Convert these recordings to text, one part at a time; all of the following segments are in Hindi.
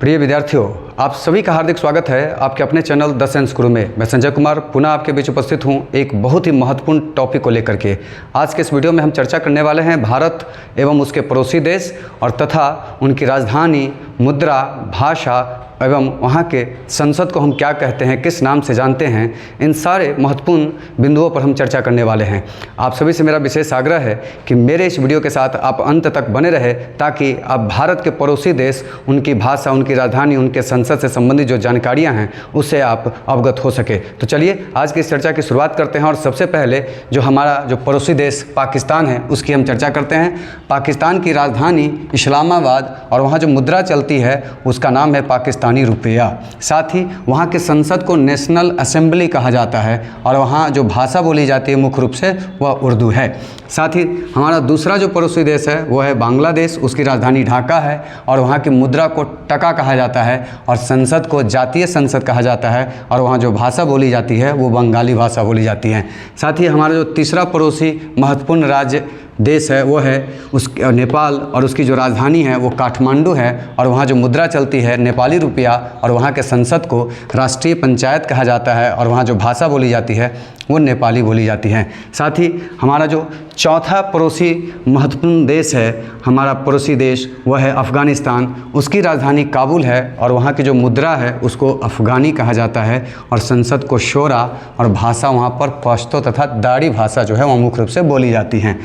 प्रिय विद्यार्थियों, आप सभी का हार्दिक स्वागत है आपके अपने चैनल द साइंस गुरु में। मैं संजय कुमार पुनः आपके बीच उपस्थित हूं एक बहुत ही महत्वपूर्ण टॉपिक को लेकर के। आज के इस वीडियो में हम चर्चा करने वाले हैं भारत एवं उसके पड़ोसी देश और तथा उनकी राजधानी, मुद्रा, भाषा एवं वहाँ के संसद को हम क्या कहते हैं, किस नाम से जानते हैं। इन सारे महत्वपूर्ण बिंदुओं पर हम चर्चा करने वाले हैं। आप सभी से मेरा विशेष आग्रह है कि मेरे इस वीडियो के साथ आप अंत तक बने रहे ताकि आप भारत के पड़ोसी देश, उनकी भाषा, उनकी राजधानी, उनके संसद से संबंधित जो जानकारियाँ हैं उससे आप अवगत हो सके। तो चलिए आज की इस चर्चा की शुरुआत करते हैं और सबसे पहले जो हमारा जो पड़ोसी देश पाकिस्तान है उसकी हम चर्चा करते हैं। पाकिस्तान की राजधानी इस्लामाबाद और वहाँ जो मुद्रा चलती है उसका नाम है पाकिस्तानी रुपया। साथ ही वहाँ के संसद को नेशनल असेंबली कहा जाता है और वहाँ जो भाषा बोली जाती है मुख्य रूप से वह उर्दू है। साथ ही हमारा दूसरा जो पड़ोसी देश है वो है बांग्लादेश। उसकी राजधानी ढाका है और वहाँ की मुद्रा को टका कहा जाता है और संसद को जातीय संसद कहा जाता है और वहाँ जो भाषा बोली जाती है वो बंगाली भाषा बोली जाती है। साथ ही हमारा जो तीसरा पड़ोसी महत्वपूर्ण राज्य देश है वो है नेपाल और उसकी जो राजधानी है वो काठमांडू है और वहाँ जो मुद्रा चलती है नेपाली रुपया और वहाँ के संसद को राष्ट्रीय पंचायत कहा जाता है और वहाँ जो भाषा बोली जाती है वो नेपाली बोली जाती है। साथ ही हमारा जो चौथा पड़ोसी महत्वपूर्ण देश है, हमारा पड़ोसी देश, वह है अफ़गानिस्तान। उसकी राजधानी काबुल है और वहाँ की जो मुद्रा है उसको अफ़गानी कहा जाता है और संसद को शोरा और भाषा वहाँ पर पश्तो तथा दारी भाषा जो है वह मुख्य रूप से बोली जाती हैं।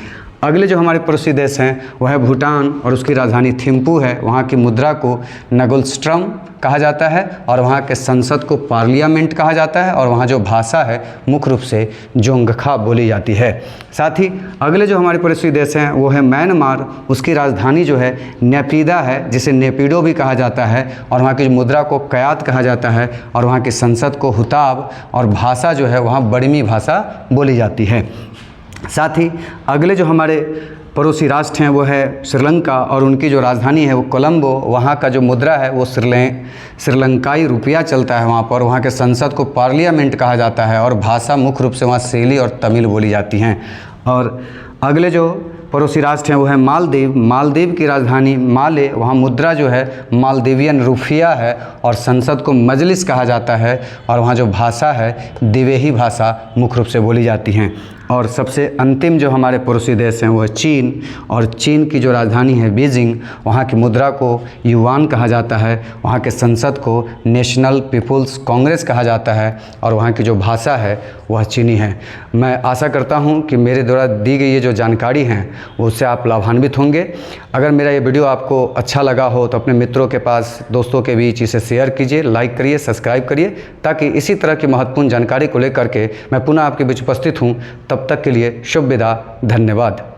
अगले जो हमारे पड़ोसी देश हैं वह है भूटान और उसकी राजधानी थिम्पू है। वहाँ की मुद्रा को नगोलस्ट्रम कहा जाता है और वहाँ के संसद को पार्लियामेंट कहा जाता है और वहाँ जो भाषा है मुख्य रूप से जोंगखा बोली जाती है। साथ ही अगले जो हमारे पड़ोसी देश हैं वो है म्यांमार। उसकी राजधानी जो है नेपीदा है, जिसे नेपिडो भी कहा जाता है और वहाँ की मुद्रा को कयात कहा जाता है और वहाँ की संसद को हुताब और भाषा जो है वहाँ बर्मी भाषा बोली जाती है। साथ ही अगले जो हमारे पड़ोसी राष्ट्र हैं वो है श्रीलंका और उनकी जो राजधानी है वो कोलंबो। वहाँ का जो मुद्रा है वो श्रीलंकाई रुपया चलता है वहाँ पर। वहाँ के संसद को पार्लियामेंट कहा जाता है और भाषा मुख्य रूप से वहाँ सेली और तमिल बोली जाती हैं। और अगले जो पड़ोसी राष्ट्र हैं वो है मालदीव। मालदीव की राजधानी माले, वहाँ मुद्रा जो है मालदीवियन रुपया है और संसद को मजलिस कहा जाता है और वहाँ जो भाषा है दिवेही भाषा मुख्य रूप से बोली जाती हैं। और सबसे अंतिम जो हमारे पड़ोसी देश हैं वो है चीन और चीन की जो राजधानी है बीजिंग। वहाँ की मुद्रा को युआन कहा जाता है, वहाँ के संसद को नेशनल पीपुल्स कांग्रेस कहा जाता है और वहाँ की जो भाषा है वह चीनी है। मैं आशा करता हूँ कि मेरे द्वारा दी गई ये जो जानकारी हैं उससे आप लाभान्वित होंगे। अगर मेरा ये वीडियो आपको अच्छा लगा हो तो अपने मित्रों के पास, दोस्तों के बीच इसे शेयर कीजिए, लाइक करिए, सब्सक्राइब करिए ताकि इसी तरह की महत्वपूर्ण जानकारी को लेकर के मैं पुनः आपके बीच उपस्थित हूँ। तब तक के लिए शुभ विदा, धन्यवाद।